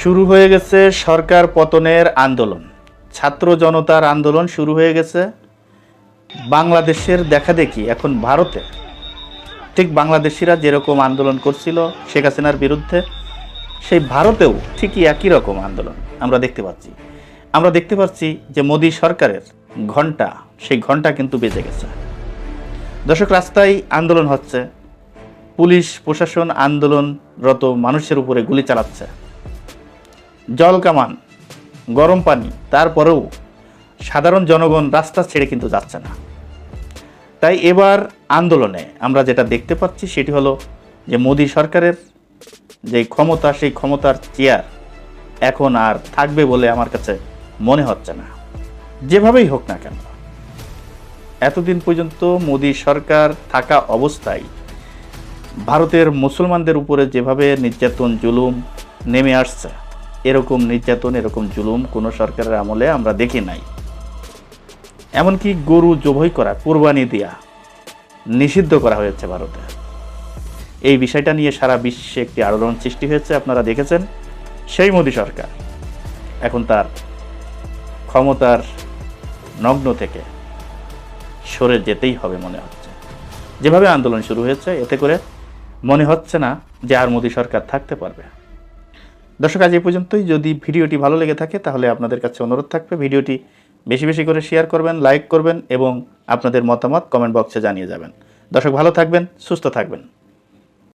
শুরু হয়ে গেছে সরকার পতনের আন্দোলন, ছাত্র জনতার আন্দোলন শুরু হয়ে গেছে। বাংলাদেশের দেখাদেখি এখন ভারতে ঠিক বাংলাদেশিরা যেরকম আন্দোলন করছিল শেখ হাসিনার বিরুদ্ধে, সেই ভারতেও ঠিকই একই রকম আন্দোলন আমরা দেখতে পাচ্ছি। আমরা দেখতে পাচ্ছি যে মোদী সরকারের ঘন্টা, সেই ঘন্টা কিন্তু বেজে গেছে। দর্শক, রাস্তায় আন্দোলন হচ্ছে, পুলিশ প্রশাসন আন্দোলনরত মানুষের উপরে গুলি চালাচ্ছে, জল কামান, গরম পানি, তারপরেও সাধারণ জনগণ রাস্তা ছেড়ে কিন্তু যাচ্ছে না। তাই এবার আন্দোলনে আমরা যেটা দেখতে পাচ্ছি সেটি হলো যে মোদী সরকারের যে ক্ষমতা, সেই ক্ষমতার চেয়ার এখন আর থাকবে বলে আমার কাছে মনে হচ্ছে না। যেভাবেই হোক না কেন, এতদিন পর্যন্ত মোদী সরকার থাকা অবস্থায় ভারতের মুসলমানদের উপরে যেভাবে নির্যাতন জুলুম নেমে আসছে, এরকম নির্যাতন, এরকম জুলুম কোনো সরকারের আমলে আমরা দেখি নাই। এমনকি গরু জবাই করা, কুরবানি দেয়া নিষিদ্ধ করা হয়েছে ভারতে। এই বিষয়টা নিয়ে সারা বিশ্বে একটি আলোড়ন সৃষ্টি হয়েছে, আপনারা দেখেছেন। সেই মোদী সরকার এখন তার ক্ষমতার নগ্ন থেকে সরে যেতেই হবে মনে হচ্ছে। যেভাবে আন্দোলন শুরু হয়েছে, এতে করে মনে হচ্ছে না যে আর মোদী সরকার থাকতে পারবে। দর্শক, আজ এই পর্যন্তই। যদি ভিডিওটি ভালো লেগে থাকে তাহলে আপনাদের কাছে অনুরোধ থাকবে ভিডিওটি বেশি বেশি করে শেয়ার করবেন, লাইক করবেন এবং আপনাদের মতামত কমেন্ট বক্সে জানিয়ে যাবেন। দর্শক, ভালো থাকবেন, সুস্থ থাকবেন।